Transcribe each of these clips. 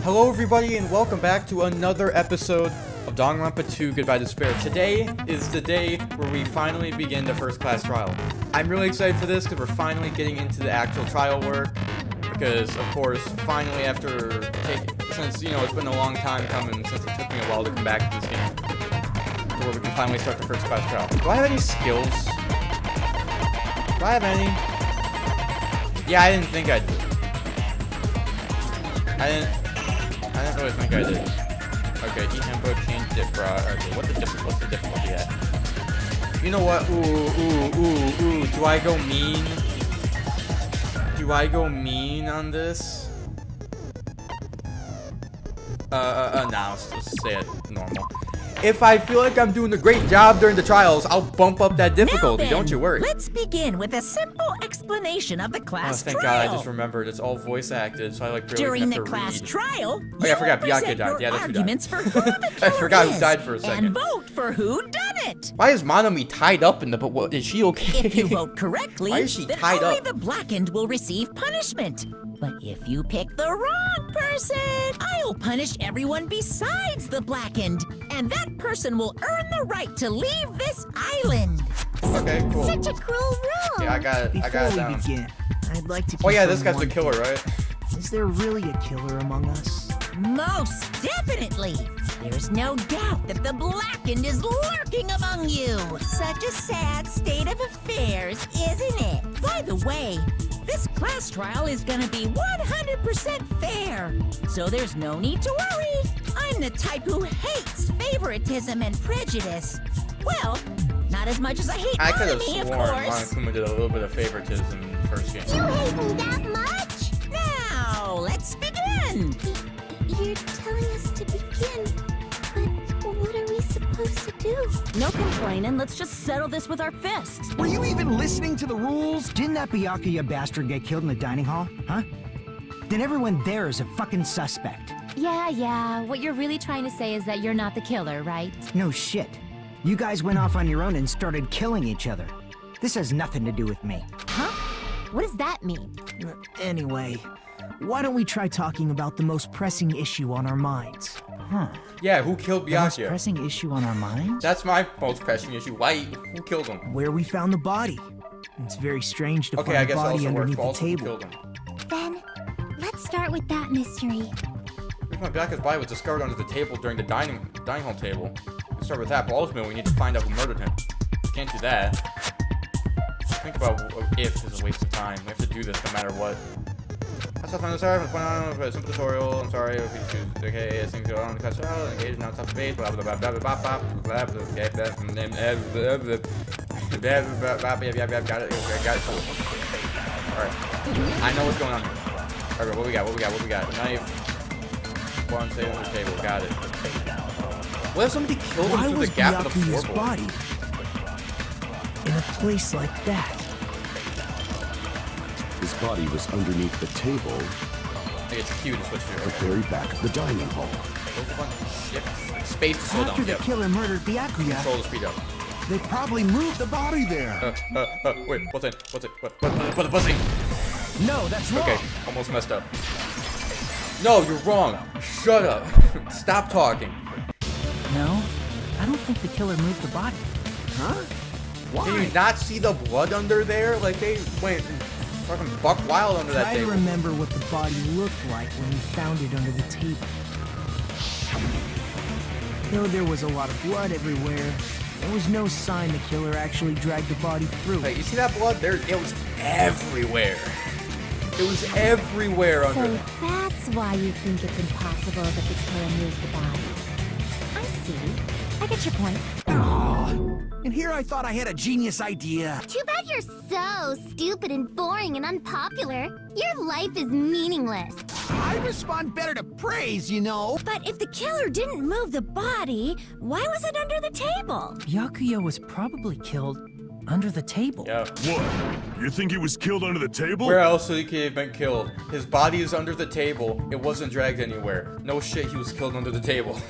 Hello everybody and welcome back to another episode of Danganronpa 2 Goodbye Despair. Today is the day where we finally begin the first class trial. I'm really excited for this because we're finally getting into the actual trial work. Because, of course, finally after since, you know, it's been a long time coming since it took me a while to come back to this game. Where we can finally start the first class trial. Do I have any skills? Do I have any? Yeah, I didn't think I did. I didn't really think I did. Okay, E-Tempo, change dip bra. Okay, what's the difficulty at? You know what? Ooh. Do I go mean? Do I go mean on this? Nah, let's say it normal. If I feel like I'm doing a great job during the trials, I'll bump up that difficulty, now then, don't you worry. Let's begin with a simple explanation of the class thank trial. God, I just remembered. It's all voice acted, so I like barely During have the to class read. trial, Oh yeah, I forgot Byakuya died. Yeah, that's who died. arguments for who the I killer forgot who is, died for a second. and vote for who done it. Why is Monami tied up in the... But what, is she okay? If you vote correctly, Why is she then tied only up? the blackened will receive punishment. But if you pick the wrong person, I'll punish everyone besides the blackened, and that person will earn the right to leave this island. Okay, cool. Such a cruel rule. Yeah, I got it. I got it down. Before we begin, I'd like to Oh yeah, confirm this guy's the one killer, thing. right? Is there really a killer among us? Most definitely. There's no doubt that the blackened is lurking among you. Such a sad state of affairs, isn't it? By the way, this class trial is gonna be 100% fair, so there's no need to worry. I'm the type who hates favoritism and prejudice. Well, not as much as I hate I could have Monami, of sworn course. Monokuma did a little bit of favoritism in the first game. You hate me that much? Now, let's begin. You're telling us to begin, but what are we supposed to do? No complaining, let's just settle this with our fists. Were you even listening to the rules? Didn't that Byakuya bastard get killed in the dining hall? Huh? Then everyone there is a fucking suspect. Yeah, what you're really trying to say is that you're not the killer, right? No shit. You guys went off on your own and started killing each other. This has nothing to do with me. Huh? What does that mean? Anyway, why don't we try talking about the most pressing issue on our minds? Huh. Yeah, who killed The most Byakuya? pressing issue on our minds? That's my most pressing issue. Why? Who killed him? Where we found the body. It's very strange to Okay, I find a guess that body also works. underneath But the also, who table. killed him? Then, let's start with that mystery. If my Byakuya's body was discovered under the table during the dining hall table, let's start with that. But ultimately, we need to find out who murdered him. We can't do that. Think about if is a waste of time. We have to do this no matter what. That's all fine. Sorry, I'm putting on a simple tutorial. I'm sorry if you choose. Okay, as things go on the class trial, engage now top space. Blah blah blah blah blah blah blah blah blah. Okay, got it. Got it. Cool. All right. I know what's going on here. All right, what we got? Knife. One save on the table. Got it. What if somebody killed him Why through was the gap in the Byakuya's floorboard? body in a place like that? His body was underneath the table I think it's cute to switch at to. the very back of the dining hall. Shift. Space to slow After down. the Yep. killer murdered Byakuya, Control the speed up. they probably moved the body there. Wait, what's it? What the pussy? No, that's wrong. Okay, almost messed up. No, you're wrong. Shut up. Stop talking. No, I don't think the killer moved the body. Huh? Why? Can you not see the blood under there? Like they went fucking buck wild under that Try to table. remember what the body looked like when we found it under the table. Though there was a lot of blood everywhere, there was no sign the killer actually dragged the body through. Hey, you see that blood? There, it was everywhere. It was everywhere So under. that's why you think it's impossible that the killer moved the body. I see. I get your point. And here I thought I had a genius idea. Too bad you're so stupid and boring and unpopular. Your life is meaningless. I respond better to praise, you know. But if the killer didn't move the body, why was it under the table? Byakuya was probably killed under the table. Yeah. What? You think he was killed under the table? Where else could he have been killed? His body is under the table. It wasn't dragged anywhere. No shit, he was killed under the table.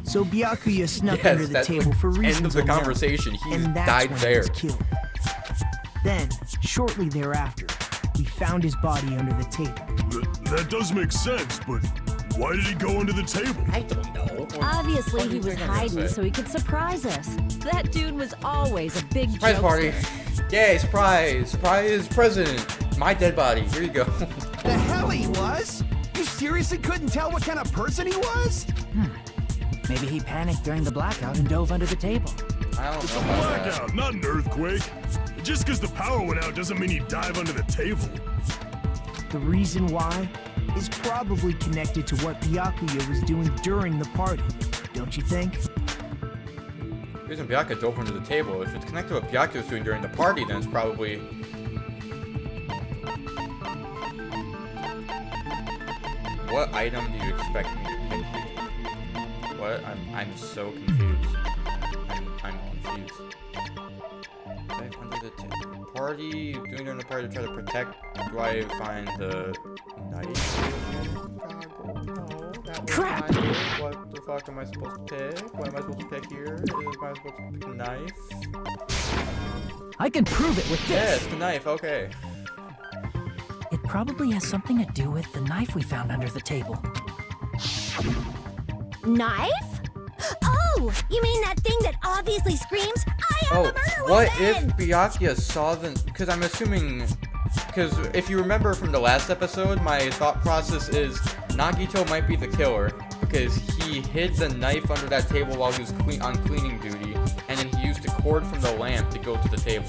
So Byakuya snuck Yes, under the that's table for reasons end of the unknown, conversation. He and that's died when there. He was killed. Then, shortly thereafter, we found his body under the table. That does make sense, but Why did he go under the table? I don't know. Obviously, What do he you was think I'm gonna hiding say? so he could surprise us. That dude was always a big Surprise party. jokester. Yay, surprise. Surprise president. My dead body. Here you go. The hell he was? You seriously couldn't tell what kind of person he was? Maybe he panicked during the blackout and dove under the table. I don't It's know a about that. blackout, not an earthquake. Just because the power went out doesn't mean he'd dive under the table. The reason why is probably connected to what Byakuya was doing during the party, don't you think? The reason Byakuya dove under the table, if it's connected to what Byakuya was doing during the party, then it's probably... What item do you expect me to pick here? What? I'm so confused. I'm confused. Dive under the table. Party, doing during the party to try to protect. Do I find the knife? No, that was Crap! not it. What the fuck am I supposed to pick? What am I supposed to pick here? Am I supposed to pick a knife? I can prove it with Yes, this. the knife, okay. It probably has something to do with the knife we found under the table. Knife? Oh, you mean that thing that obviously screams, I am Oh, a murderer what if within? Byakuya saw the... Because I'm assuming... Because if you remember from the last episode, my thought process is Nagito might be the killer because he hid the knife under that table while he was on cleaning duty, and then he used the cord from the lamp to go to the table.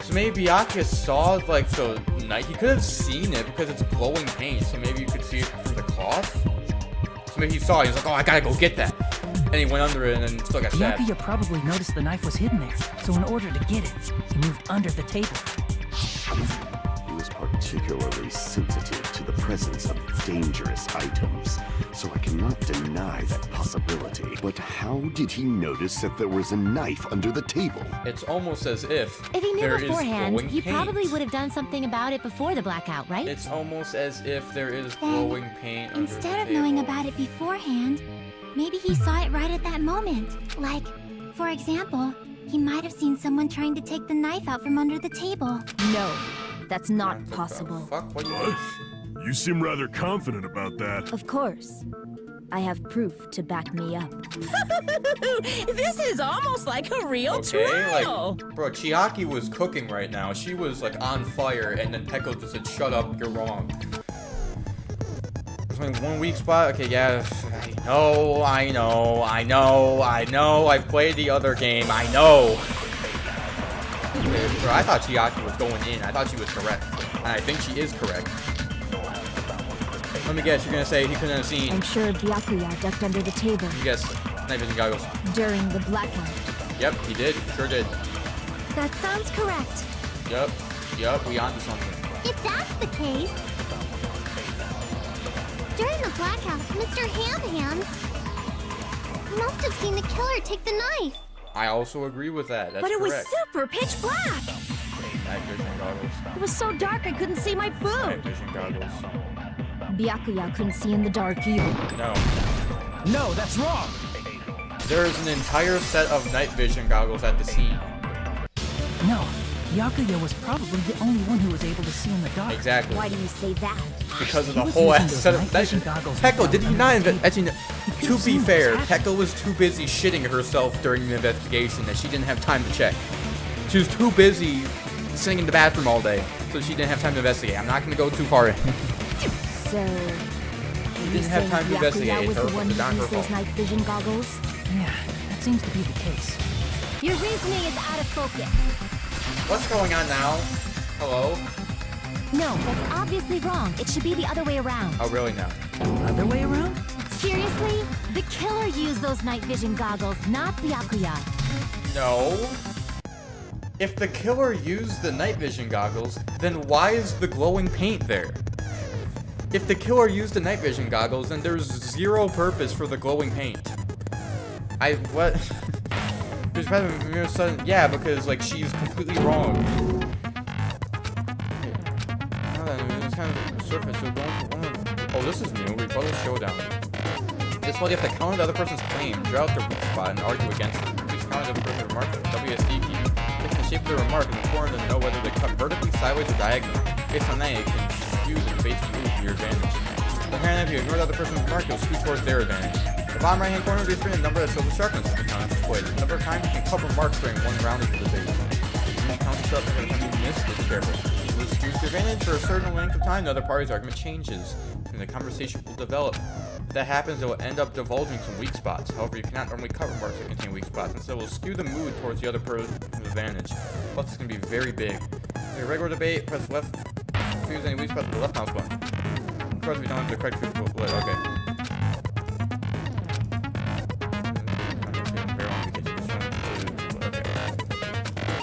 So maybe Byakuya saw, like, the knife. He could have seen it because it's glowing paint, so maybe you could see it through the cloth. So maybe he saw it, he was like, oh, I gotta go get that. And he went under it and then still got stabbed. Byakuya probably noticed the knife was hidden there, so in order to get it, he moved under the table. He was particularly sensitive to the presence of dangerous items, so I cannot deny that possibility. But how did he notice that there was a knife under the table? It's almost as if If he knew there is beforehand, glowing he paint. probably would have done something about it before the blackout, right? It's almost as if there is Then, glowing paint under the Instead of knowing table. about it beforehand, maybe he saw it right at that moment. Like, for example, he might have seen someone trying to take the knife out from under the table. No, that's not What the possible. Fuck, what do you What? mean? You seem rather confident about that. Of course. I have proof to back me up. This is almost like a real Okay, trial. like, bro, Chiaki was cooking right now. She was, like, on fire, and then Peko just said, shut up, you're wrong. There's only 1 weak spot? Okay, yeah, I know. I played the other game, I know. Okay, bro, I thought Chiaki was going in. I thought she was correct. And I think she is correct. Let me guess, you're gonna say he couldn't have seen. I'm sure Byakuya ducked under the table You guess, night vision goggles. during the blackout. Yep, he did. Sure did. That sounds correct. Yep, we onto something. If that's the case, during the blackout, Mr. Ham must have seen the killer take the knife. I also agree with that. That's But it was correct. super pitch black. Night vision goggles. It was so dark I couldn't see my Night food. vision goggles. Byakuya couldn't see in the dark either. No. No, that's wrong. There's an entire set of night vision goggles at the scene. No, Byakuya was probably the only one who was able to see in the dark. Exactly. Why do you say that? Because of He the was whole using ass those set night of that. vision goggles Peko, without did he not understanding. actually? To could've be seen fair, what's happening. Peko was too busy shitting herself during the investigation that she didn't have time to check. She was too busy sitting in the bathroom all day, so she didn't have time to investigate. I'm not going to go too far in. So, you didn't have saying time to investigate. Byakuya was Her- the one the who doctor used those fault. night vision goggles? Yeah, that seems to be the case. Your reasoning is out of focus. What's going on now? Hello? No, that's obviously wrong. It should be the other way around. Oh, really now? Other way around? Seriously? The killer used those night vision goggles, not Byakuya. No. If the killer used the night vision goggles, then why is the glowing paint there? If the killer used the night vision goggles, then there's zero purpose for the glowing paint. What? There's probably mere sudden, yeah, because like she's completely wrong. It's kind of surface, so going for one of. Oh, this is new. Rebuttal showdown. This one, you have to counter the other person's claim, draw out their weak spot, and argue against it. Please counter the other person's remark. WSD keep taking the shape of the remark and important to know whether they cut vertically, sideways, or diagonally. Based on that, you can use and basically move to your advantage. Apparently, if you ignore the other person's mark, you'll scoot towards their advantage. The bottom right-hand corner will be a number that shows the sharpness of the count display. The number of times you can cover marks during one round of the debate. Use count to sharpness every time you miss, be careful. If you skews your advantage for a certain length of time, the other party's argument changes, and the conversation will develop. If that happens, it will end up divulging some weak spots. However, you cannot normally cover marks that contain weak spots, and so it will skew the mood towards the other person's advantage. Plus, it's going to be very big. In a regular debate, press left. If you use any weak spots with the left mouse button. Of course, we don't have the correct physical split. Okay.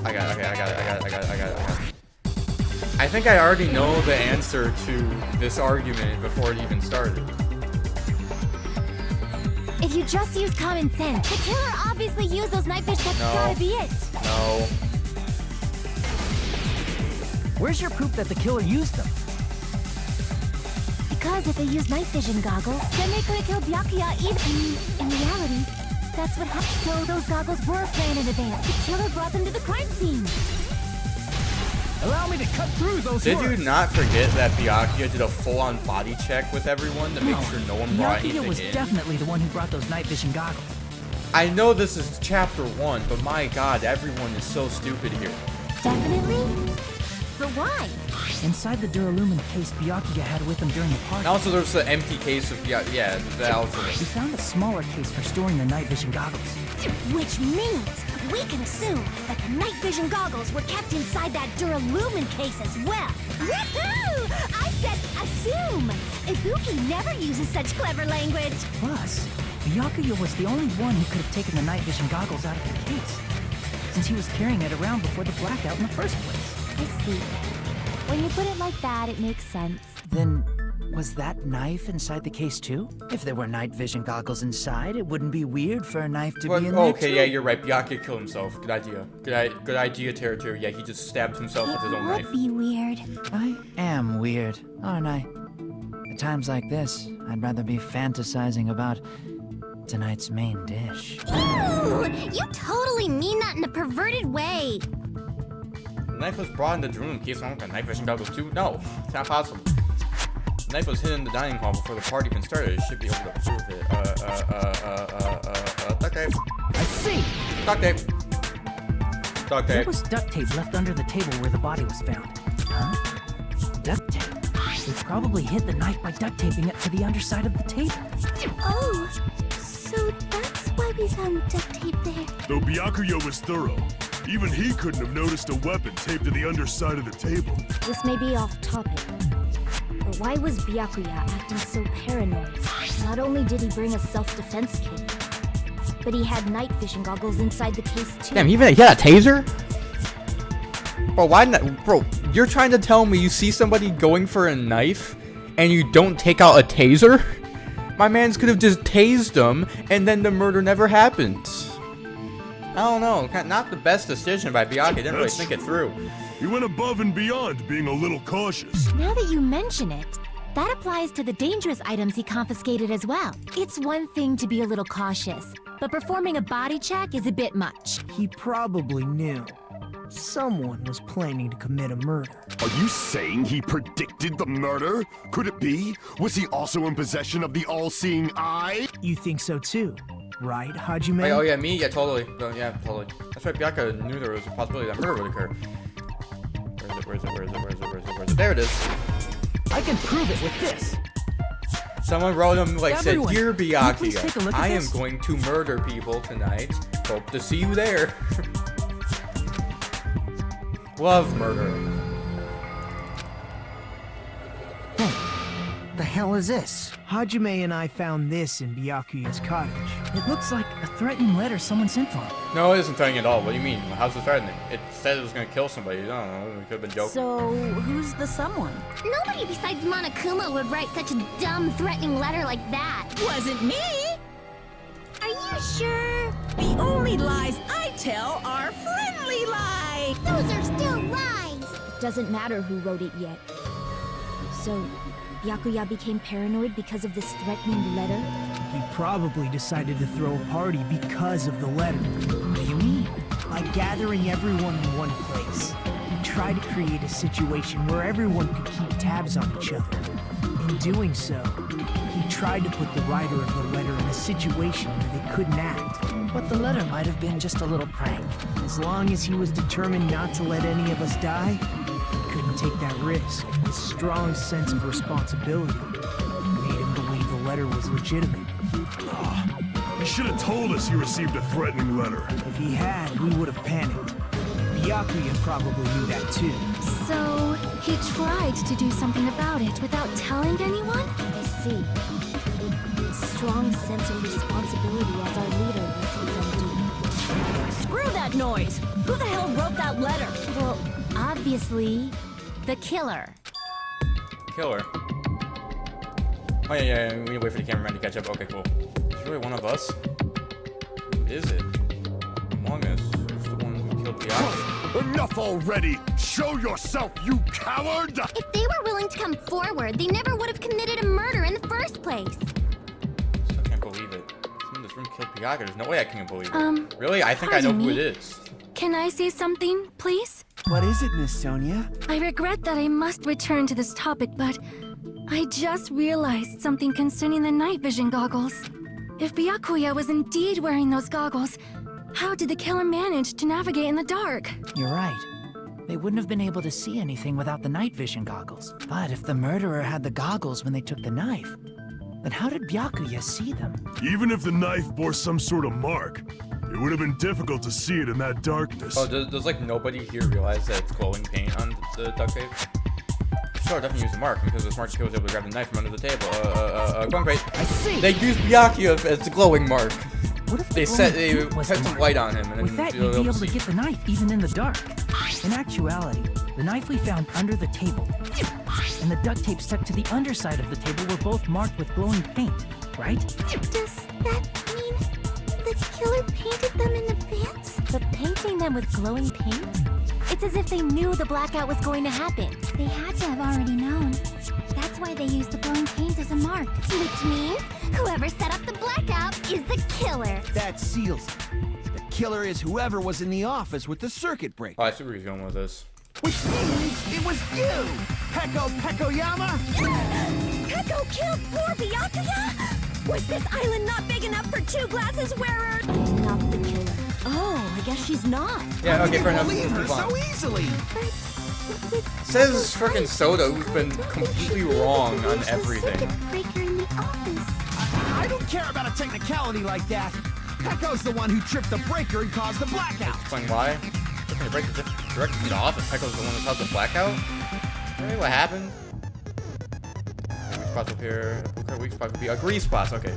I got it. I think I already know the answer to this argument before it even started. If you just use common sense, the killer obviously used those night vision. That's gotta be it. No. Where's your proof that the killer used them? Because if they used night vision goggles, then they could have killed Byakuya even. In reality, that's what happened. So those goggles were planned in advance. The killer brought them to the crime scene. Allow me to cut through those Did words. you not forget that Byakuya did a full-on body check with everyone to make sure no one brought anything Byakuya was in? definitely the one who brought those night vision goggles. I know this is chapter 1, but my god, everyone is so stupid here. Definitely? But why? Inside the Duralumin case Byakuya had with him during the party. And also there's the empty case of, yeah, that also. We found a smaller case for storing the night vision goggles. Which means we can assume that the night vision goggles were kept inside that Duralumin case as well. Woohoo! I said assume! Ibuki never uses such clever language. Plus, Byakuya was the only one who could have taken the night vision goggles out of the case, since he was carrying it around before the blackout in the first place. I see. When you put it like that, it makes sense. Then, was that knife inside the case too? If there were night vision goggles inside, it wouldn't be weird for a knife to be in there Okay, too. yeah, you're right. Byakuya killed himself. Good idea. Good idea, Territory. Yeah, he just stabbed himself with his own knife. Would be weird. I am weird, aren't I? At times like this, I'd rather be fantasizing about tonight's main dish. Ooh, you totally mean that in a perverted way. The knife was brought in the room in case someone got night vision goggles too? No, it's not possible. The knife was hidden in the dining hall before the party even started. It should be able to prove it. Duct tape. I see! Duct tape. Duct There tape. was duct tape left under the table where the body was found. Huh? Duct tape. They probably hid the knife by duct taping it to the underside of the table. Oh, so that's why we found duct tape there. Though Byakuya was thorough, even he couldn't have noticed a weapon taped to the underside of the table. This may be off topic, but why was Byakuya acting so paranoid? Not only did he bring a self-defense kit, but he had night vision goggles inside the case too. Damn, he had a taser? Bro, why not? Bro, you're trying to tell me you see somebody going for a knife and you don't take out a taser? My mans could have just tased him and then the murder never happened. I don't know. Not the best decision by Byakuya. Didn't really think it through. He went above and beyond, being a little cautious. Now that you mention it, that applies to the dangerous items he confiscated as well. It's one thing to be a little cautious, but performing a body check is a bit much. He probably knew. Someone was planning to commit a murder. Are you saying he predicted the murder? Could it be? Was he also in possession of the all-seeing eye? You think so too, right, Hajime? Wait, oh yeah, me? Yeah, totally. Yeah, totally. That's right, Byakuya knew there was a possibility that murder would occur. Where is it? There it is. I can prove it with this. Someone wrote him, like, Everyone, said, Dear can you please take a Byakuya, look at I am this?" going to murder people tonight. Hope to see you there. Love murder. The hell is this? Hajime and I found this in Byakuya's cottage. It looks like a threatening letter someone sent for him. No, it isn't threatening at all. What do you mean? How's it threatening? It said it was going to kill somebody. I don't know. It could have been joking. So, who's the someone? Nobody besides Monokuma would write such a dumb, threatening letter like that. Wasn't me! Are you sure? The only lies I tell are friendly lies! Those are still lies. Doesn't matter who wrote it yet. So, Byakuya became paranoid because of this threatening letter? He probably decided to throw a party because of the letter. What do you mean? By gathering everyone in one place, he tried to create a situation where everyone could keep tabs on each other. In doing so, tried to put the writer of the letter in a situation where they couldn't act. But the letter might have been just a little prank. As long as he was determined not to let any of us die, he couldn't take that risk. His strong sense of responsibility made him believe the letter was legitimate. He should have told us he received a threatening letter. If he had, we would have panicked. Byakuya probably knew that too. So, he tried to do something about it without telling anyone? I see. Strong sense of responsibility as our leader was his undoing. Screw that noise! Who the hell wrote that letter? Well, obviously, the killer. Killer. Oh yeah, we need to wait for the cameraman to catch up. Okay, cool. It's really one of us? Who is it? Among Us. Who's the one who killed Byakuya? Enough already! Show yourself, you coward! If they were willing to come forward, they never would have committed a murder in the first place. Still can't believe it. Someone in this room killed Byakuya. There's no way I can believe it. Really? I think I know who it is. Can I say something, please? What is it, Miss Sonia? I regret that I must return to this topic, but I just realized something concerning the night vision goggles. If Byakuya was indeed wearing those goggles, how did the killer manage to navigate in the dark? You're right. They wouldn't have been able to see anything without the night vision goggles. But if the murderer had the goggles when they took the knife, then how did Byakuya see them? Even if the knife bore some sort of mark, it would have been difficult to see it in that darkness. Oh, does like nobody here realize that it's glowing paint on the duct tape? Sure, definitely use the mark because the smart kid was able to grab the knife from under the table. Going great. I see. They used Byakuya as the glowing mark. What if They was put some light on him and With then that, you'd be able to get the knife even in the dark. In actuality, the knife we found under the table and the duct tape stuck to the underside of the table were both marked with glowing paint, right? Does that mean the killer painted them in advance? But painting them with glowing paint? It's as if they knew the blackout was going to happen. They had to have already known. That's why they used the glowing paint as a mark. Which means whoever set up the blackout is the killer. That seals it. The killer is whoever was in the office with the circuit breaker. Oh, I see where he's going with this. Which means it was you, Pekoyama! Peko killed poor Byakuya? Was this island not big enough for two glasses wearers? Not the killer. Oh, I guess she's not. Yeah, okay, fair enough. Believe her Move on. so easily. Says frickin' Soda, who's been completely wrong on everything. Breaker in the office. I don't care about a technicality like that. Peko's the one who tripped the breaker and caused the blackout. Explain why. Looking to break the directly from the office. Pecco's the one that caused the blackout. Really, what happened? Okay, weak spots up here. Okay, weak spots would be grease spots. Okay.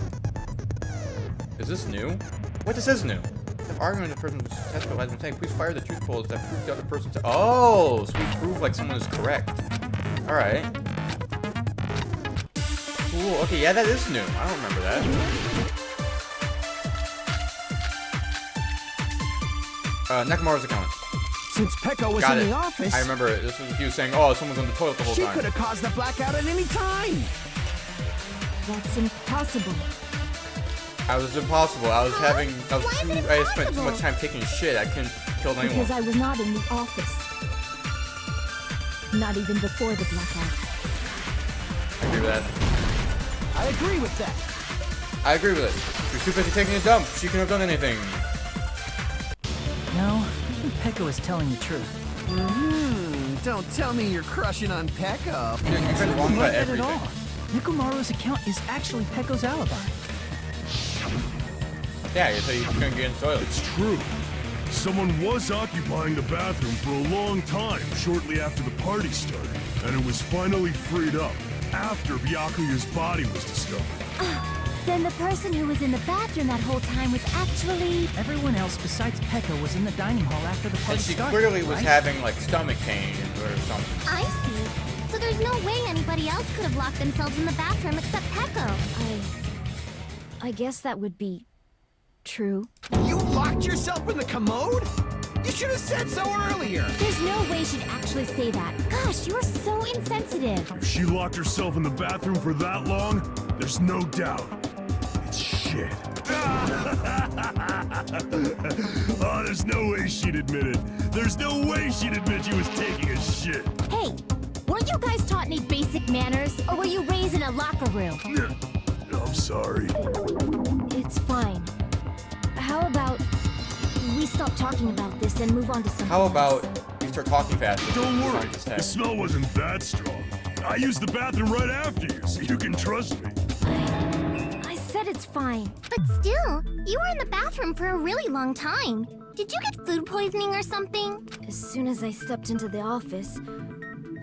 Is this new? What? This is new. The argument the person was successful has been saying, please fire the truth polls that prove the other person's. Oh, so we prove like someone is correct. All right. Cool. Okay, yeah, that is new. I don't remember that. Nekomaru's account. Since Peko was Got in it. the office, I remember it. This was he was saying, oh, someone's on the toilet the whole she time. could have caused the blackout at any time. That's impossible. I was impossible. I spent too much time taking shit. I couldn't kill anyone. Because I was not in the office. Not even before the blackout. I agree with that. I agree with that. I agree with it. She was too busy taking a dump. She couldn't have done anything. No, I think Peko is telling the truth. Don't tell me you're crushing on Peko. Dude, you've been wrong about Not at everything. all. Nekomaru's account is actually Peko's alibi. Yeah, you said you couldn't get in the toilet. It's true. Someone was occupying the bathroom for a long time shortly after the party started, and it was finally freed up after Byakuya's body was discovered. Then the person who was in the bathroom that whole time was actually... Everyone else besides Peko was in the dining hall after the party And she started, clearly was right? having like stomach pain or something. I see. So there's no way anybody else could have locked themselves in the bathroom except Peko. I guess that would be... true. You locked yourself in the commode? You should have said so earlier. There's no way she'd actually say that. Gosh, you're so insensitive. If she locked herself in the bathroom for that long, there's no doubt. It's shit. Oh, there's no way she'd admit it. There's no way she'd admit she was taking a shit. Hey, weren't you guys taught any basic manners? Or were you raised in a locker room? I'm sorry. It's fine. How about we stop talking about this and move on to something How else? about you start talking faster? Don't worry, Find this the text. smell wasn't that strong. I used the bathroom right after you, so you can trust me. I said it's fine. But still, you were in the bathroom for a really long time. Did you get food poisoning or something? As soon as I stepped into the office,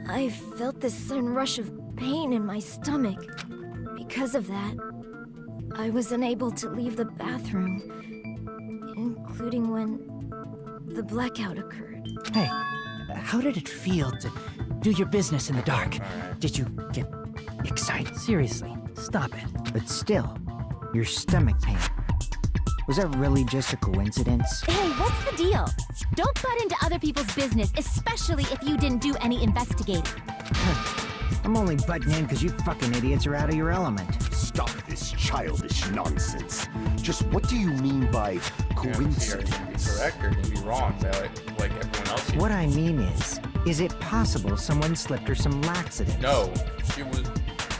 I felt this sudden rush of pain in my stomach. Because of that, I was unable to leave the bathroom, including when the blackout occurred. Hey, how did it feel to do your business in the dark? Did you get excited? Seriously, stop it. But still, your stomach pain. Was that really just a coincidence? Hey, what's the deal? Don't butt into other people's business, especially if you didn't do any investigating. I'm only butting in because you fucking idiots are out of your element. Stop this childish nonsense. Just what do you mean by coincidence? Are you correct or can you be wrong? Like everyone else. Here? What I mean is it possible someone slipped her some laxatives? No, she was.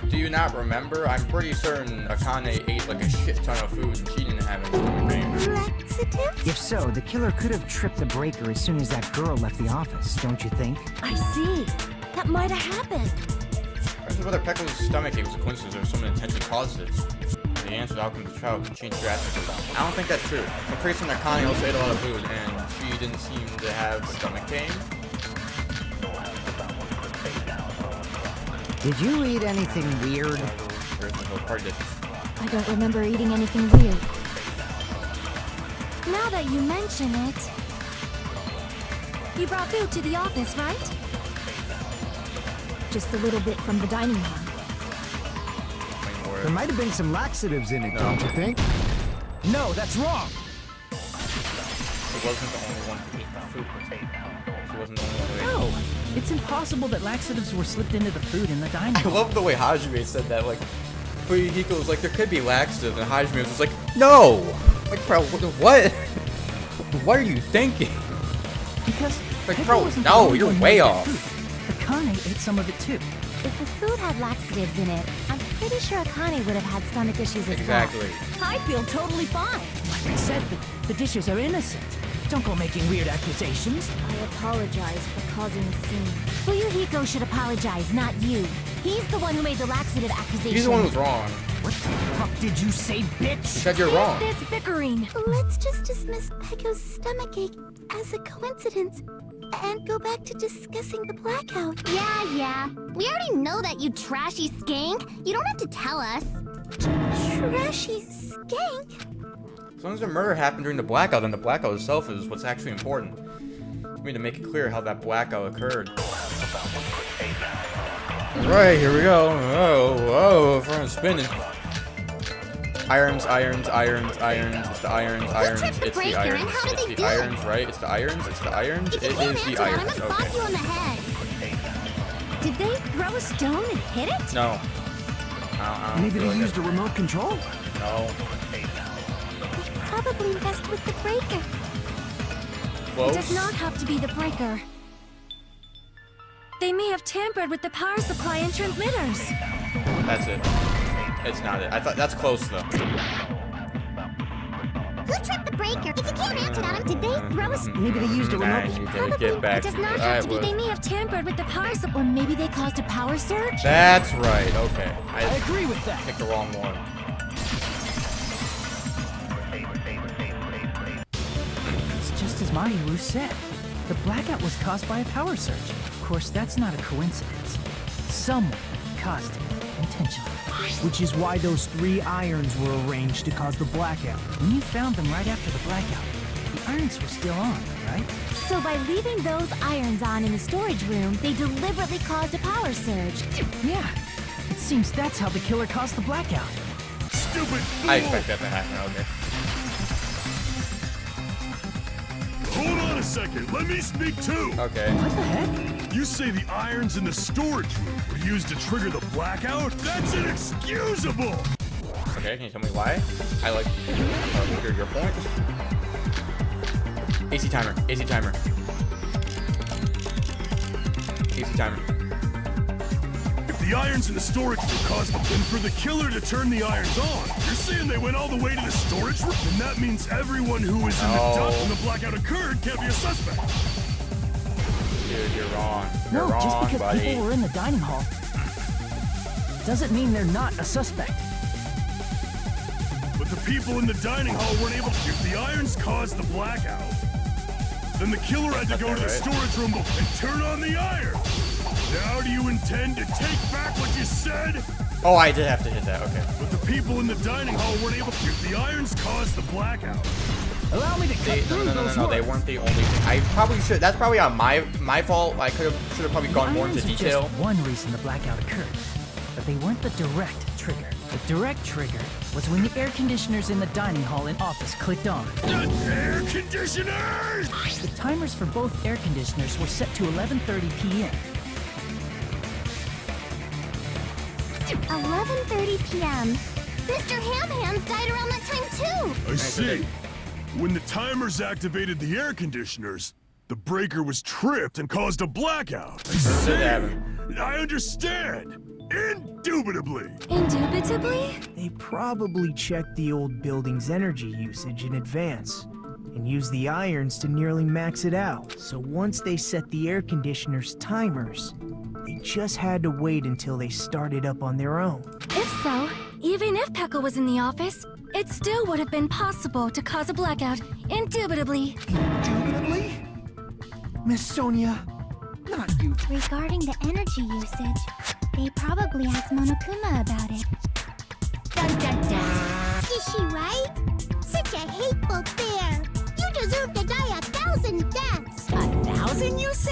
Do you not remember? I'm pretty certain Akane ate like a shit ton of food and she didn't have any stomach pain. Laxative? If so, the killer could have tripped the breaker as soon as that girl left the office, don't you think? I see. That might have happened. This is whether Pecco's stomach ache was a coincidence or someone intentionally caused it. The answer to outcome of the trial could change drastically. I don't think that's true. I'm pretty certain Akane also ate a lot of food and she didn't seem to have stomach pain. Did you eat anything weird? I don't remember eating anything weird. Now that you mention it, you brought food to the office, right? Just a little bit from the dining room. There might have been some laxatives in it, don't you think? No, that's wrong. She wasn't the only one who ate the food. She wasn't the only one who ate No, it's impossible that laxatives were slipped into the food in the dining I room. love the way Hajime said that. Like, Fuyuhiko was like, there could be laxatives, and Hajime was just like, no! Like, bro, what? What are you thinking? Because Like, Pecco bro, wasn't the no, only you're one who way ate that off. food. Akane ate some of it too. If the food had laxatives in it, I'm pretty sure Akane would have had stomach issues as Exactly. well. I feel totally fine. Like I said, the dishes are innocent. Don't go making weird accusations. I apologize for causing a scene. Fuyuhiko should apologize, not you. He's the one who made the laxative accusation. He's the one who was wrong. What the fuck did you say, He bitch? said you're wrong. This bickering. Let's just dismiss Pecco's stomachache as a coincidence and go back to discussing the blackout. Yeah. We already know that, you trashy skank. You don't have to tell us. Trashy skank? As long as the murder happened during the blackout, then the blackout itself is what's actually important. We need to make it clear how that blackout occurred. Right, here we go. Oh, front spinning. Irons. It's the irons. tripped the It's the breaker, irons. and how did It's they the do it? irons, right? It's the irons. If you It can't is answer the that, I'm irons. gonna bop Okay. you on the head. Did they throw a stone and hit it? No. I don't Maybe feel they like used a remote control? No. They probably messed with the breaker. Close. It does not have to be the breaker. They may have tampered with the power supply and transmitters. That's it. It's not it. I thought that's close though. Who tripped the breaker? If you can't answer that, did they throw a Maybe they used a remote. Nice, you did. Get back. It does not All have right, to be. well, They may have tampered with the power supply. Or maybe they caused a power surge? That's right. Okay. I agree with that. Picked the wrong one. It's just as Mahiru said. The blackout was caused by a power surge. Of course, that's not a coincidence. Someone caused it intentionally. Which is why those 3 irons were arranged to cause the blackout. When you found them right after the blackout, the irons were still on, right? So by leaving those irons on in the storage room, they deliberately caused a power surge. Yeah. It seems that's how the killer caused the blackout. Stupid fool! I expect that to happen. Okay. Hold on a second, let me speak too! Okay. What the heck? You say the irons in the storage room were used to trigger the blackout? That's inexcusable! Okay. Can you tell me why? I like to hear your point. AC timer. If the The irons in the storage room caused them. And for the killer to turn the irons on, you're saying they went all the way to the storage room? And that means everyone who was in the duct when the blackout occurred can't be a suspect. Dude, you're wrong. No, You're just wrong, because buddy. people were in the dining hall doesn't mean they're not a suspect. But the people in the dining hall weren't able to. If the irons caused the blackout, then the killer had to go to the storage room and turn on the iron. Now do you intend to take back what you said? Oh, I did have to hit that, okay. But the people in the dining hall weren't able to. If the irons caused the blackout. Allow me to cut through those No, they weren't the only thing. I probably should. That's probably on my fault. I should have probably gone more into Irons are detail. just one reason the blackout occurred, but they weren't the direct trigger. The direct trigger was when the air conditioners in the dining hall and office clicked on. Air conditioners! The timers for both air conditioners were set to 11:30 p.m. 11:30 p.m. Mr. Ham-Hands died around that time too. I see. When the timers activated the air conditioners, the breaker was tripped and caused a blackout. I see. I understand. Indubitably. Indubitably? They probably checked the old building's energy usage in advance and used the irons to nearly max it out. So once they set the air conditioner's timers, they just had to wait until they started up on their own. If so, even if Pekka was in the office, it still would have been possible to cause a blackout, indubitably. Indubitably? Miss Sonia, not you. Regarding the energy usage, they probably asked Monokuma about it. Dun dun dun! Is she right? Such a hateful bear! You deserve to die 1,000 deaths! 1,000, you say?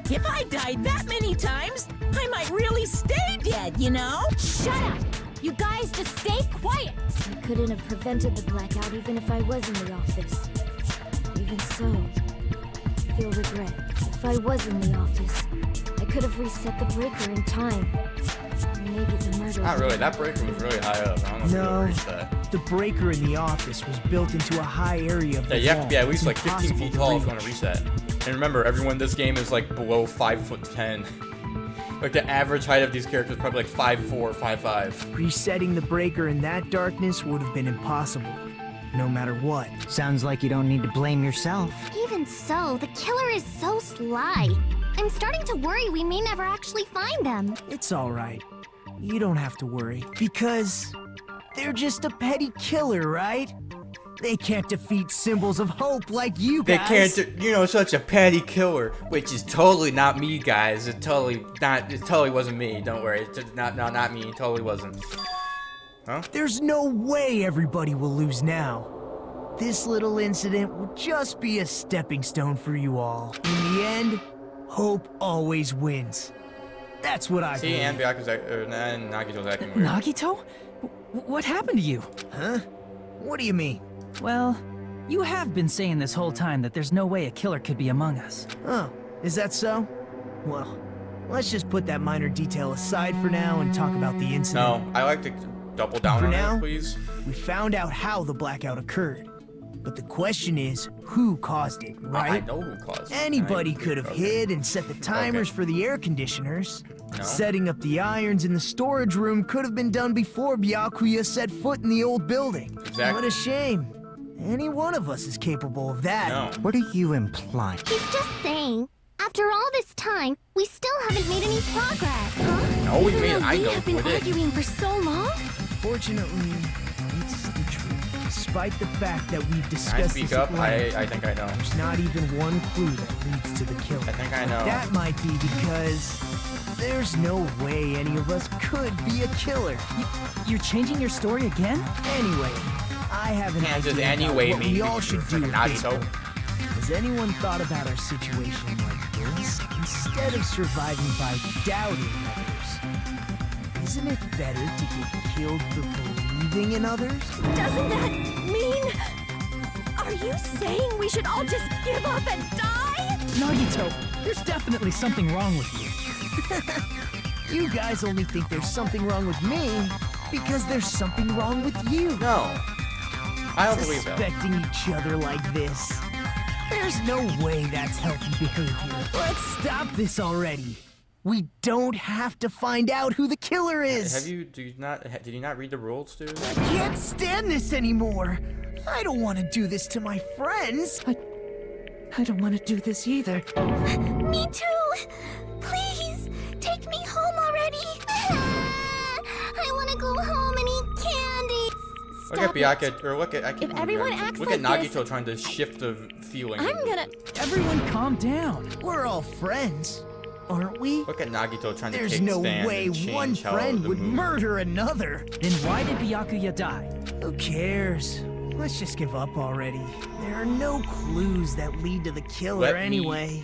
If I died that many times, I might really stay dead, you know? Shut up! You guys just stay quiet! I couldn't have prevented the blackout even if I was in the office. Even so, I feel regret. If I was in the office, I could have reset the breaker in time. Maybe the murder... Not really. That breaker was really high up. I don't know if you reached The breaker in the office was built into a high area of the you have to be at wall. least like It's 15 feet impossible tall to if you want to reset. And remember, everyone in this game is like below 5'10". Like the average height of these characters is probably like 5'4", 5'5". Resetting the breaker in that darkness would have been impossible, no matter what. Sounds like you don't need to blame yourself. Even so, the killer is so sly. I'm starting to worry we may never actually find them. It's all right. You don't have to worry, because they're just a petty killer, right? They can't defeat symbols of hope like you They guys. can't, such a petty killer, which is totally not me, guys. It totally wasn't me. Don't worry, it's just not me. It totally wasn't. Huh? There's no way everybody will lose now. This little incident will just be a stepping stone for you all. In the end, hope always wins. That's what I See, believe. and Nagito's acting weird. Nagito? What happened to you? Huh? What do you mean? Well, you have been saying this whole time that there's no way a killer could be among us. Oh, is that so? Well, let's just put that minor detail aside for now and talk about the incident. No, I like to double down For on now, it, please. We found out how the blackout occurred. But the question is, who caused it, right? I know who caused it. Anybody could have hid and set the timers for the air conditioners. No. Setting up the irons in the storage room could have been done before Byakuya set foot in the old building. Exactly. What a shame. Any one of us is capable of that. No. What are you implying? He's just saying, after all this time, we still haven't made any progress, huh? No, we Even made. though I we know have been who did. arguing for so long? Fortunately, it's the truth. Despite the fact that we've Can I discussed speak this up? at length, I think I know. there's not even one clue that leads to the killer. I think I know. That might be because there's no way any of us could be a killer. You're changing your story again? Anyway, I have an Can't just idea about anyway what me we all because should you're do freaking at this Nagito. point. Has anyone thought about our situation like this? Instead of surviving by doubting others, isn't it better to get killed for believing in others? Doesn't that mean... Are you saying we should all just give up and die? Nagito, there's definitely something wrong with you. You guys only think there's something wrong with me because there's something wrong with you. No. I don't believe that. Suspecting each other like this. There's no way that's healthy behavior. Let's stop this already. We don't have to find out who the killer is. Did you not read the rules, dude? I can't stand this anymore. I don't want to do this to my friends. I don't want to do this either. Me too! Please, take me home already! I want to go home and eat candy! Look at Byakuya, or look at, I can't If everyone acts look like at Nagito this, trying to shift the feeling. I'm gonna... Everyone calm down. We're all friends, aren't we? Look at Nagito trying to There's take no stand way and change one how friend the would movie- murder another. Then why did Byakuya die? Who cares? Let's just give up already. There are no clues that lead to the killer Let me- anyway.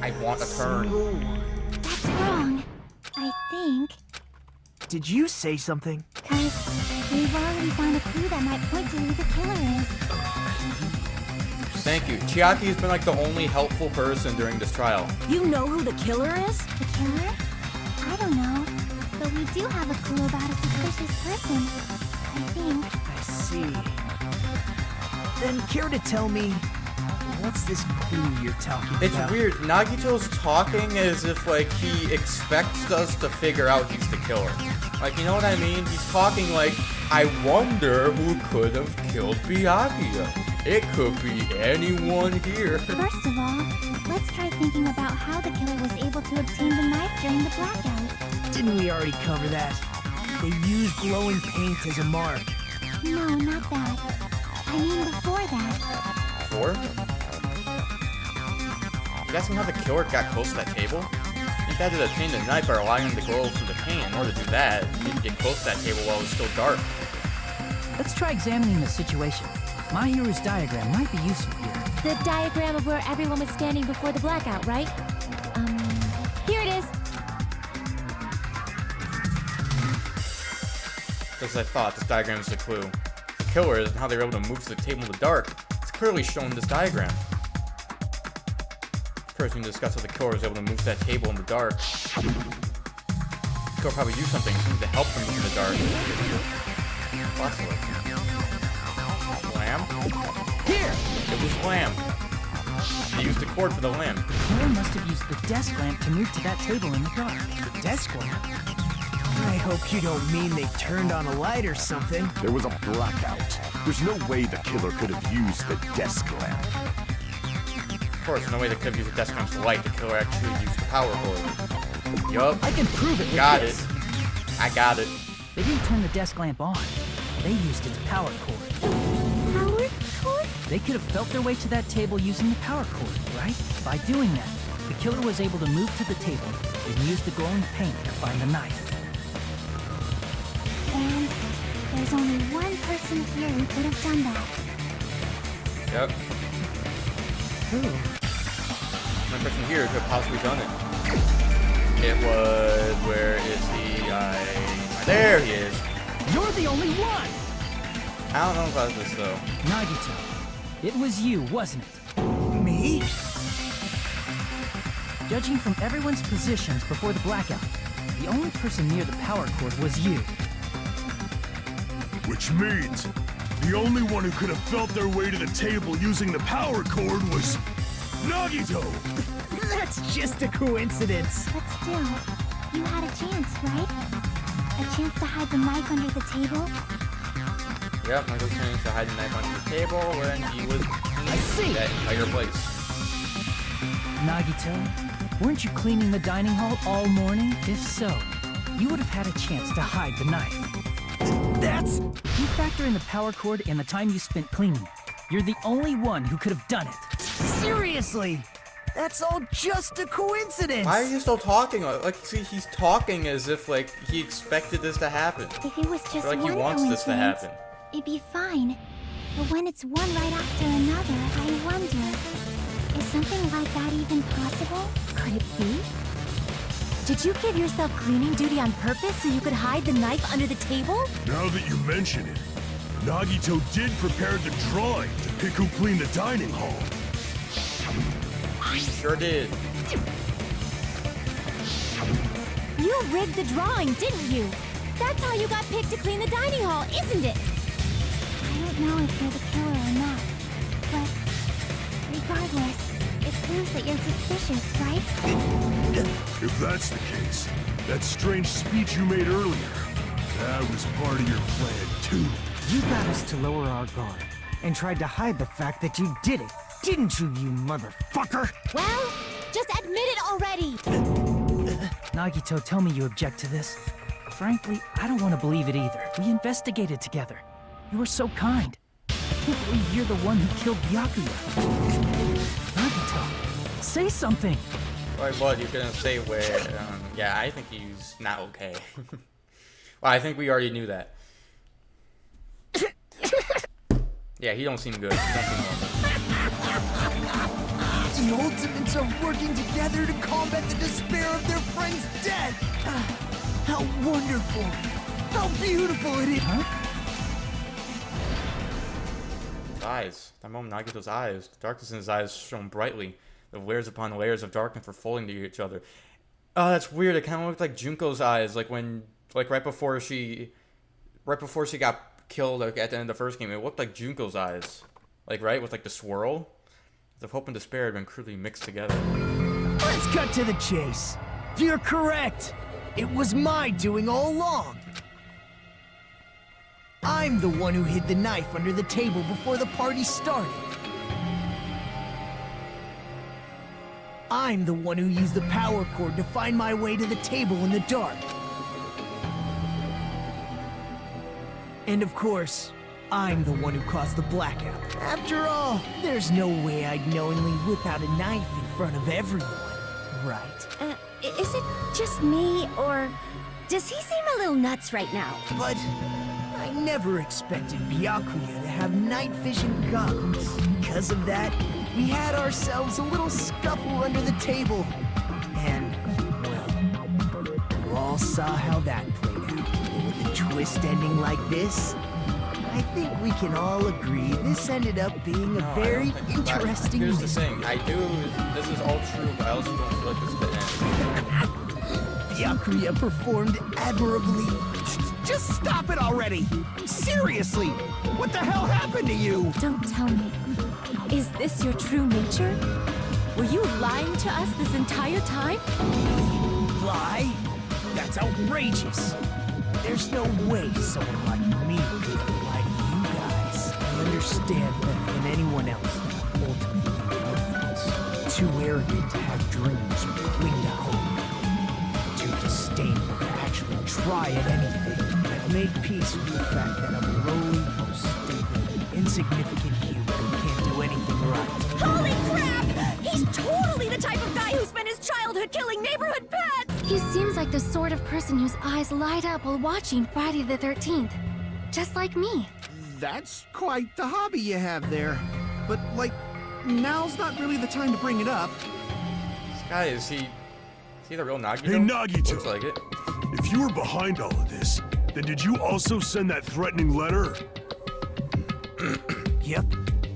I want a turn. Single one. That's wrong. I think. Did you say something? Because we've already found a clue that might point to who the killer is. Thank you. Chiaki's been like the only helpful person during this trial. You know who the killer is? The killer? I don't know. But we do have a clue about a suspicious person. I think. I see. Then care to tell me, what's this clue you're talking It's about? weird. Nagito's talking as if like he expects us to figure out he's the killer. Like, you know what I mean? He's talking like, I wonder who could have killed Byakuya. It could be anyone here. First of all, let's try thinking about how the killer was able to obtain the knife during the blackout. Didn't we already cover that? They used glowing paint as a mark. No, not that. I mean before that. Before? You guys know how the killer got close to that table? He had to obtain the knife by relying on the glow from the paint. In order to do that, he needed to get close to that table while it was still dark. Let's try examining the situation. My hero's diagram might be useful here. The diagram of where everyone was standing before the blackout, right? Here it is. Just as I thought, this diagram is the clue. The killer is and how they were able to move to the table in the dark. It's clearly shown in this diagram. First, we need to discuss how the killer is able to move to that table in the dark. The killer probably used something to help them move in the dark. Possibly. Lamb? Here! It was lamb. They used the cord for the lamp. The killer must have used the desk lamp to move to that table in the dark. The desk lamp? I hope you don't mean they turned on a light or something. There was a blackout. There's no way the killer could have used the desk lamp. Of course, no way they could have used the desk lamp to light. The killer actually used the power cord. Yup. I can prove it with Got this. it. I got it. They didn't turn the desk lamp on. They used its power cord. Power cord? They could have felt their way to that table using the power cord, right? By doing that, the killer was able to move to the table and use the glowing paint to find the knife. And there's only one person here who could have done that. Yep. Who? One person here could have possibly done it. It was... Where is he? There he is. You're the only one! I don't know about this, though. Nagito, it was you, wasn't it? Me? Judging from everyone's positions before the blackout, the only person near the power cord was you. Which means the only one who could have felt their way to the table using the power cord was Nagito! That's just a coincidence. But still, you had a chance, right? A chance to hide the knife under the table? Yep, Michael's trying to hide the knife under the table when he was in that entire place. Nagito, weren't you cleaning the dining hall all morning? If so, you would have had a chance to hide the knife. That's... If you factor in the power cord and the time you spent cleaning, you're the only one who could have done it. Seriously! That's all just a coincidence! Why are you still talking? Like, see, he's talking as if, like, he expected this to happen. If it was just Or like he one wants this to coincidence, happen. it'd be fine. But when it's one right after another, I wonder, is something like that even possible? Could it be? Did you give yourself cleaning duty on purpose so you could hide the knife under the table? Now that you mention it, Nagito did prepare the drawing to pick who cleaned the dining hall. Sure did. You rigged the drawing, didn't you? That's how you got picked to clean the dining hall, isn't it? I don't know if you're the killer or not, but regardless, it proves that you're suspicious, right? If that's the case, that strange speech you made earlier, that was part of your plan too. You got us to lower our guard and tried to hide the fact that you did it, didn't you, you motherfucker? Well, just admit it already. Nagito, tell me you object to this. Frankly, I don't want to believe it either. We investigated together. You were so kind. I can't believe you're the one who killed Byakuya. Nagito, say something. Alright, what you're gonna say where, yeah, I think he's not okay. Well, I think we already knew that. Yeah, he don't seem good. He don't seem normal. The Ultimates are working together to combat the despair of their friend's death. How wonderful. How beautiful it is. Huh? His eyes. That moment, Nagito's eyes. The darkness in his eyes shone brightly. The layers upon layers of darkness were folding to each other. Oh, that's weird. It kind of looked like Junko's eyes, like when, like right before she got killed, like at the end of the first game. It looked like Junko's eyes, like right with like the swirl. The hope and despair had been crudely mixed together. Let's cut to the chase. You're correct. It was my doing all along. I'm the one who hid the knife under the table before the party started. I'm the one who used the power cord to find my way to the table in the dark. And of course, I'm the one who caused the blackout. After all, there's no way I'd knowingly whip out a knife in front of everyone, right? Is it just me, or does he seem a little nuts right now? But I never expected Byakuya to have night vision goggles. Because of that, we had ourselves a little scuffle under the table. And, well, you all saw how that played out. With a twist ending like this, I think we can all agree this ended up being a very interesting Here's the mystery. thing. This is all true, but I also don't feel like this is the end. Byakuya performed admirably. Just stop it already! Seriously! What the hell happened to you? Don't tell me. Is this your true nature? Were you lying to us this entire time? Lie? That's outrageous. There's no way someone like me could ever lie to you guys. I understand better than anyone else that I'm ultimately worthless. Too arrogant to have dreams or cling to hope. Too disdainful to actually try at anything. I've made peace with the fact that I'm a lowly, most stable, insignificant human who can't do anything right. Holy crap! He's totally the type of guy who spent his childhood killing neighborhood pets! He seems like the sort of person whose eyes light up while watching Friday the 13th. Just like me. That's quite the hobby you have there. But, like, now's not really the time to bring it up. This guy, is he the real Nagito? Hey, Nagito. Looks like it. If you were behind all of this, then did you also send that threatening letter? Yep,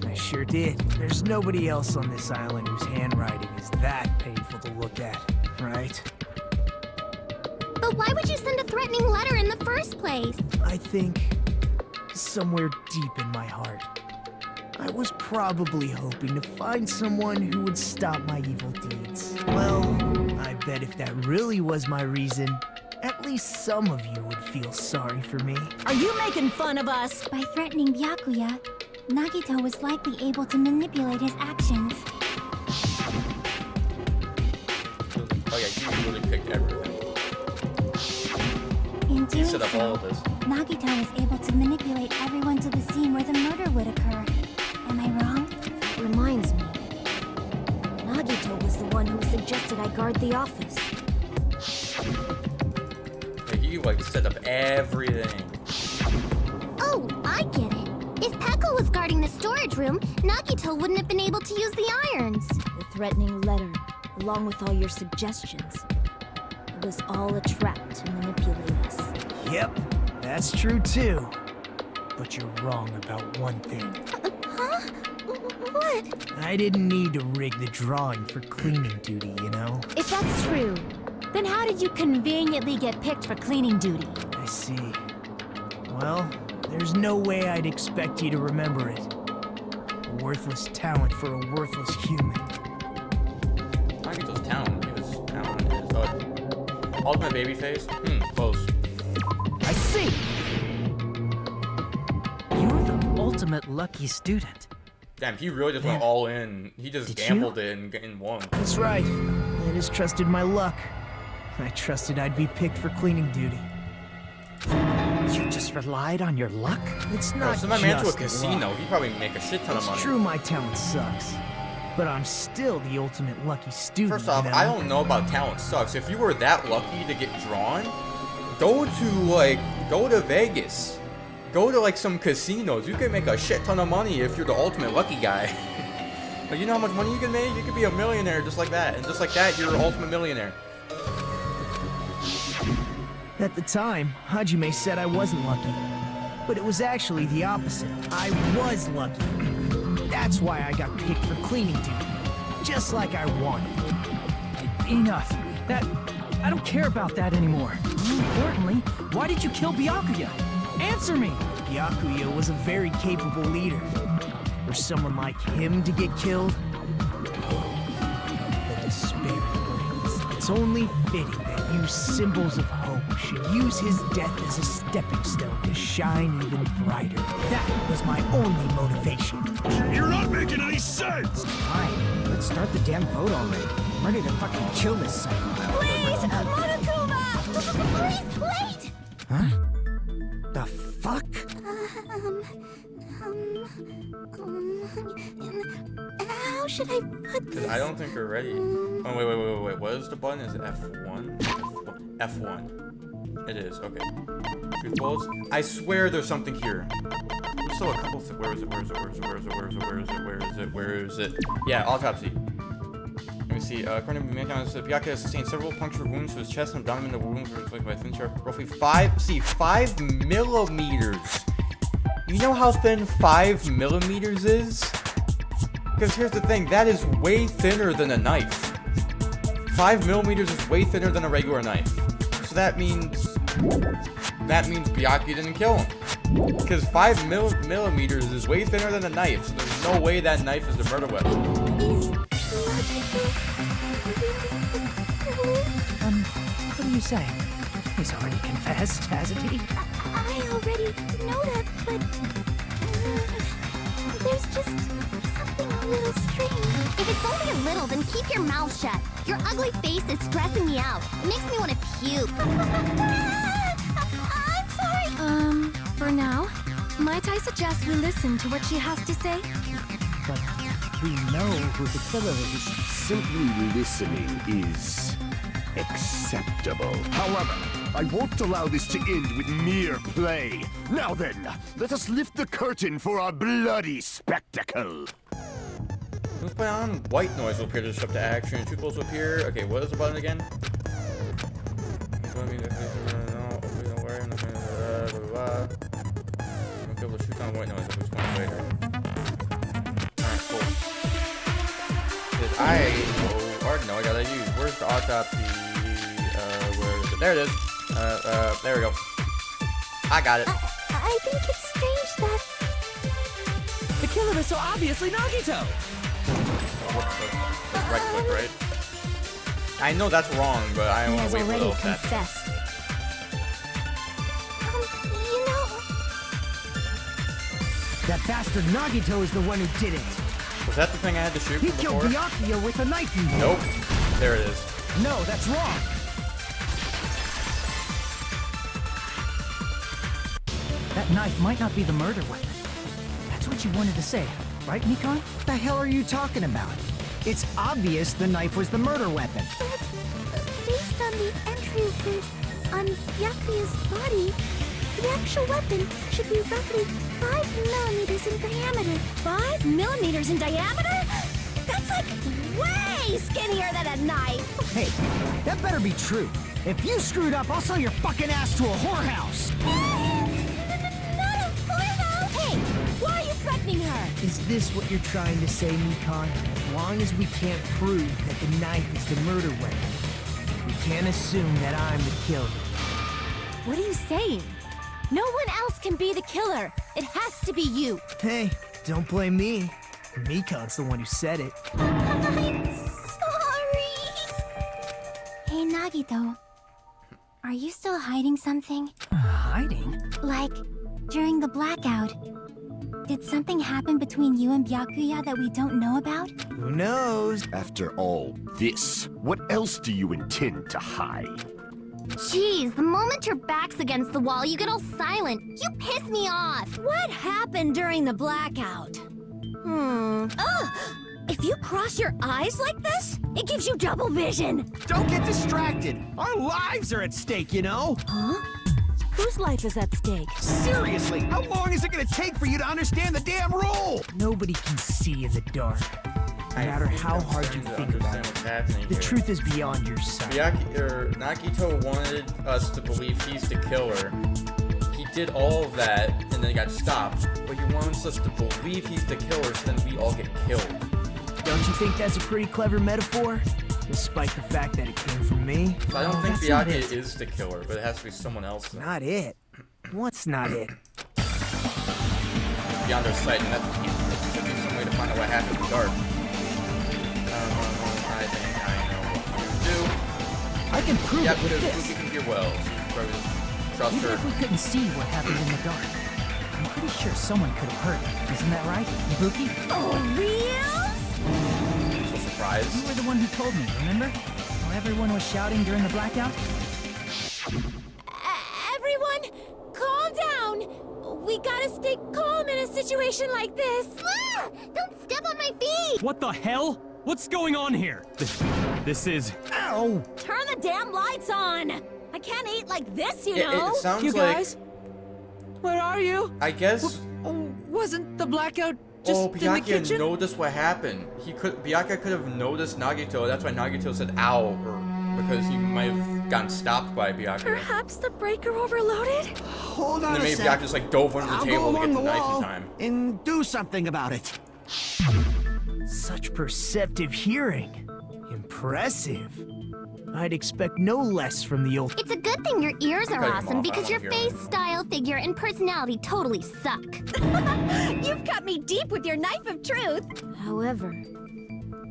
I sure did. There's nobody else on this island whose handwriting is that painful to look at, right? But why would you send a threatening letter in the first place? I think somewhere deep in my heart, I was probably hoping to find someone who would stop my evil deeds. Well, I bet if that really was my reason, at least some of you would feel sorry for me. Are you making fun of us? By threatening Byakuya, Nagito was likely able to manipulate his actions. Oh yeah, he really picked everything. In He doing set up all so, of this. Nagito was able to manipulate everyone to the scene where the murder would occur. Am I wrong? Reminds me. Nagito was the one who suggested I guard the office. Like, he like set up everything. Oh, I get it. If Peko was guarding the storage room, Nagito wouldn't have been able to use the irons. The threatening letter, along with all your suggestions. It was all a trap to manipulate us. Yep, that's true too. But you're wrong about one thing. Huh? What? I didn't need to rig the drawing for cleaning duty, you know? If that's true, then how did you conveniently get picked for cleaning duty? I see. Well, there's no way I'd expect you to remember it. A worthless talent for a worthless human. Nagito's talented. He was talented. Ultimate baby face? Close. I see! You're the ultimate lucky student. Damn, he really just went all in. He just gambled it and won. That's right. I just trusted my luck. I trusted I'd be picked for cleaning duty. You just relied on your luck? It's Bro, not send my man to a just casino. luck. He'd probably make a shit ton of money. It's true my talent sucks, but I'm still the ultimate lucky student. First off, you know? I don't know about talent sucks. If you were that lucky to get drawn, go to Vegas. Go to like some casinos. You can make a shit ton of money if you're the ultimate lucky guy. But you know how much money you can make? You could be a millionaire just like that. And just like that, you're an ultimate millionaire. At the time, Hajime said I wasn't lucky. But it was actually the opposite. I was lucky. That's why I got picked for cleaning duty. Just like I wanted. Enough. I don't care about that anymore. More importantly, why did you kill Byakuya? Answer me! Byakuya was a very capable leader. For someone like him to get killed, the despair it brings. It's only fitting that you symbols of hope should use his death as a stepping stone to shine even brighter. That was my only motivation. You're not making any sense! Fine, let's start the damn vote already. I'm ready to fucking kill this psycho. Please, Monokuma! Please, wait! Huh? The fuck? How should I put this? I don't think we're ready. Oh, wait. What is the button? Is it F1? F1. It is, okay. Two bullets. I swear there's something here. There's still a couple of where is it? Yeah, autopsy. Let me see. According to Mankind, Byakuya has sustained several puncture wounds to his chest and abdomen. The wounds were inflicted by thin sharp, roughly 5 millimeters. You know how thin 5 millimeters is? Because here's the thing, that is way thinner than a knife. 5 millimeters is way thinner than a regular knife. So that means Byakuya didn't kill him. Because 5 millimeters is way thinner than a knife. So there's no way that knife is the murder weapon. What are you saying? He's already confessed, hasn't he? I already know that, but there's just something a little strange. If it's only a little, then keep your mouth shut. Your ugly face is stressing me out. It makes me want to puke. I'm sorry. For now, might I suggest we listen to what she has to say? But we know who the killer is. Simply listening is acceptable. However, I won't allow this to end with mere play. Now then, let us lift the curtain for our bloody spectacle. Let's play on. White noise will appear to disrupt the action. Two bullets will appear. Okay, what is the button again? Okay, we'll shoot down white noise if it's going later. Alright, cool. No, I gotta use. Where's the autopsy? Where is it? There it is. There we go. I got it. I think it's strange that The killer is so obviously Nagito! Right click, right? I know that's wrong, but I he want has to wait for already those that. confessed. That bastard Nagito is the one who did it. Was that the thing I had to shoot He from killed before? Byakuya with a knife you Nope. There it is. No, that's wrong. That knife might not be the murder weapon. That's what you wanted to say, right, Nikon? What the hell are you talking about? It's obvious the knife was the murder weapon. But based on the entry prints on Byakuya's body, the actual weapon should be roughly 5 millimeters in diameter. 5 millimeters in diameter? That's like way skinnier than a knife. Hey, that better be true. If you screwed up, I'll sell your fucking ass to a whorehouse. Not a whorehouse. Hey, why are you threatening her? Is this what you're trying to say, Nikon? As long as we can't prove that the knife is the murder weapon, we can't assume that I'm the killer. What are you saying? No one else can be the killer. It has to be you. Hey, don't blame me. Nikon's the one who said it. I'm sorry. Hey, Nagito. Are you still hiding something? Hiding? Like, during the blackout, did something happen between you and Byakuya that we don't know about? Who knows? After all this, what else do you intend to hide? Jeez, the moment your back's against the wall, you get all silent. You piss me off. What happened during the blackout? If you cross your eyes like this, it gives you double vision. Don't get distracted. Our lives are at stake, you know? Huh? Whose life is at stake? Seriously, how long is it gonna take for you to understand the damn rule? Nobody can see in the dark. No matter how hard you think about it, the truth is beyond your sight. Nagito wanted us to believe he's the killer. He did all of that and then he got stopped. But he wants us to believe he's the killer so then we all get killed. Don't you think that's a pretty clever metaphor? Despite the fact that it came from me. So I don't think Byakuya is the killer, but it has to be someone else. Though. Not it. What's not it? Beyond our sight, and that should be some way to find out what happened in the dark. I think I know what to do. I can prove Yeah, it with this. we can hear well. So you can probably trust Even her. if we couldn't see what happened in the dark, I'm pretty sure someone could have heard it. Isn't that right, Ibuki? Oh, real? So surprised. You were the one who told me, remember? How everyone was shouting during the blackout? Everyone, calm down. We gotta stay calm in a situation like this. Ah! Don't step on my feet! What the hell? What's going on here? This is... Ow! Turn the damn lights on. I can't eat like this, you Yeah, know. it sounds You like. guys? Where are you? I guess. Wasn't the blackout just in the Byakuya kitchen? noticed what happened. Byakuya could have noticed Nagito. That's why Nagito said "ow," or because he might have gotten stopped by Byakuya. Perhaps the breaker overloaded? Hold on And then a maybe sec. Byakuya just like dove under the I'll table go to get along the the knife wall in time. and do something about it. Such perceptive hearing. Impressive. I'd expect no less from the old. It's a good thing your ears are Cut him awesome off, because I your don't wanna hear face, style, figure, and personality totally suck. You've cut me deep with your knife of truth. However,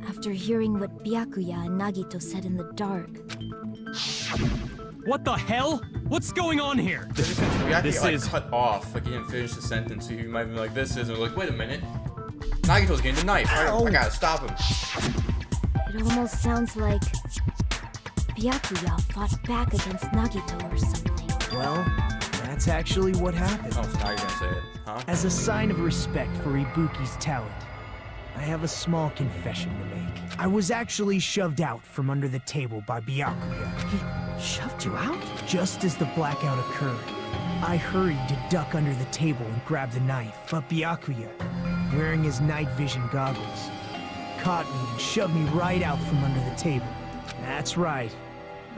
after hearing what Byakuya and Nagito said in the dark, What the hell? What's going on here? Byakuya This like is... cut off, like he didn't finish the sentence. So he might have been like, "This is," and we're like, "Wait a minute, Nagito's getting the knife. I gotta stop him." it almost sounds like Byakuya fought back against Nagito or something. Well, that's actually what happened. Oh, so now you're gonna say it, huh? As a sign of respect for Ibuki's talent, I have a small confession to make. I was actually shoved out from under the table by Byakuya. He shoved you out? Just as the blackout occurred, I hurried to duck under the table and grab the knife, but Byakuya, wearing his night vision goggles, caught me and shoved me right out from under the table. That's right.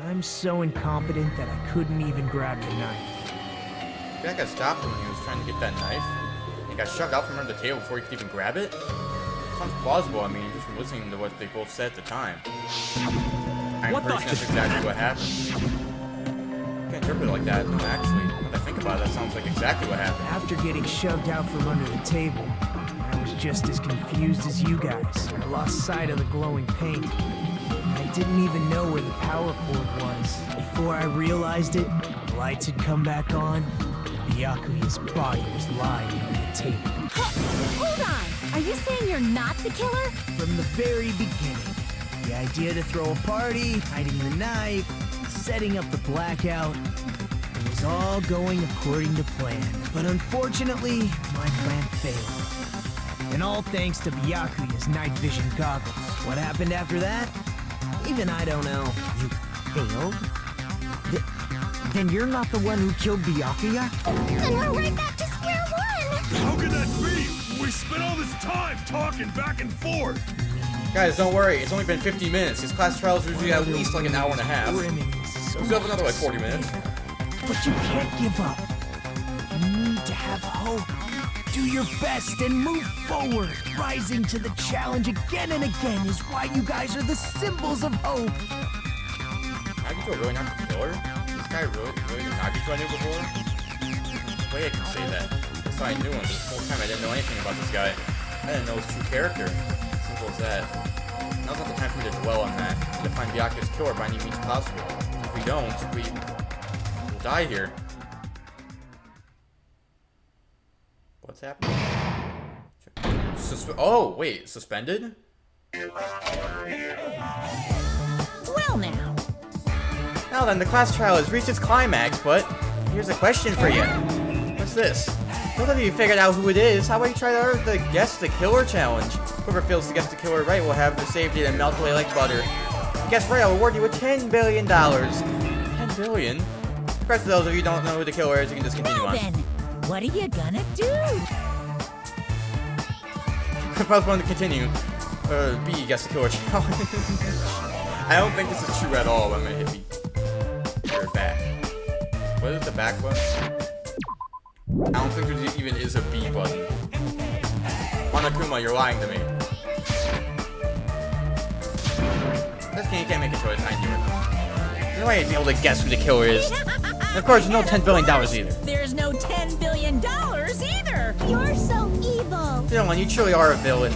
I'm so incompetent that I couldn't even grab the knife. Byakuya stopped him when he was trying to get that knife. He got shoved out from under the table before he could even grab it. Sounds plausible. I mean, just from listening to what they both said at the time. I'm What the- pretty sure that's exactly what happened. You can interpret it like that. No, actually, now that I think about it, that sounds like exactly what happened. After getting shoved out from under the table, I was just as confused as you guys. I lost sight of the glowing paint. I didn't even know where the power cord was. Before I realized it, the lights had come back on. Byakuya's body was lying under the table. Hold on. Are you saying you're not the killer? From the very beginning, the idea to throw a party, hiding the knife, setting up the blackout, it was all going according to plan. But unfortunately, my plan failed. And all thanks to Byakuya's night vision goggles. What happened after that? Even I don't know. You failed? Then you're not the one who killed Byakuya? Then we're right back to square one! How could that be? We spent all this time talking back and forth. Guys, don't worry. It's only been 50 minutes. These class trials usually at least like an hour and a half. We still have another like 40 minutes. But you can't give up. You need to have hope. Do your best and move forward. Rising to the challenge again and again is why you guys are the symbols of hope. Nagito really not the killer? This guy really the Nagito I knew before? No way I can say that. That's why I knew him. This whole time I didn't know anything about this guy. I didn't know his true character. Simple as that. Now's not the time for me to dwell on that. We need to find Byakuya's killer by any means possible. If we don't, die here. What's happening? Oh, wait, suspended? Well now. Now then, the class trial has reached its climax, but here's a question for you. What's this? Now that you figured out who it is, how about you try the Guess the Killer challenge? Whoever fails to guess the killer right will have the save data melt away like butter. If you guess right, I'll reward you with $10 billion. $10 billion? Of course, for those of you who don't know who the killer is, you can just continue on. Then, what are you gonna do? If I was going to continue, B, Guess the Killer challenge. I don't think this is true at all. I'm gonna hit B. Or back. What is the back button? I don't think there even is a B button. Monokuma, you're lying to me. This game can't make a choice. I knew it. There's no way I'd be able to guess who the killer is. And of course, there's no $10 billion either. There's no $10 billion either. You're so evil. Dylan, you truly are a villain.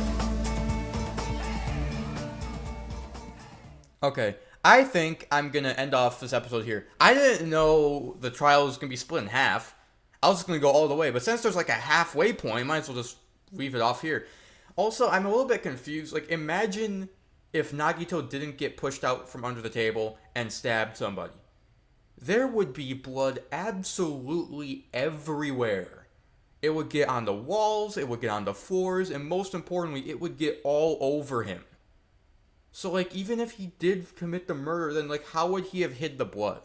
Okay, I think I'm gonna end off this episode here. I didn't know the trial was gonna be split in half. I was just gonna go all the way, but since there's like a halfway point, might as well just leave it off here. Also, I'm a little bit confused. Like, imagine if Nagito didn't get pushed out from under the table and stabbed somebody. There would be blood absolutely everywhere. It would get on the walls, it would get on the floors, and most importantly, it would get all over him. So, like, even if he did commit the murder, then, like, how would he have hid the blood?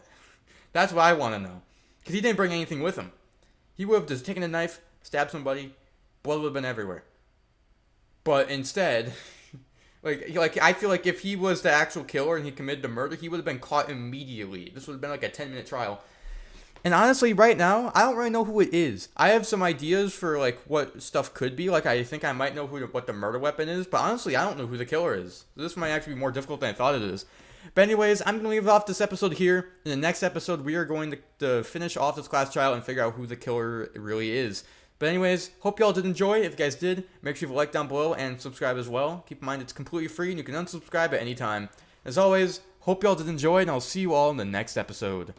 That's what I want to know. Because he didn't bring anything with him. He would have just taken a knife, stabbed somebody, blood would have been everywhere. But instead, like I feel like if he was the actual killer and he committed the murder, he would have been caught immediately. This would have been like a 10-minute trial. And honestly, right now, I don't really know who it is. I have some ideas for, like, what stuff could be. Like, I think I might know what the murder weapon is. But honestly, I don't know who the killer is. This might actually be more difficult than I thought it is. But anyways, I'm going to leave off this episode here. In the next episode, we are going to finish off this class trial and figure out who the killer really is. But anyways, hope y'all did enjoy. If you guys did, make sure you like down below and subscribe as well. Keep in mind, it's completely free and you can unsubscribe at any time. As always, hope y'all did enjoy, and I'll see you all in the next episode.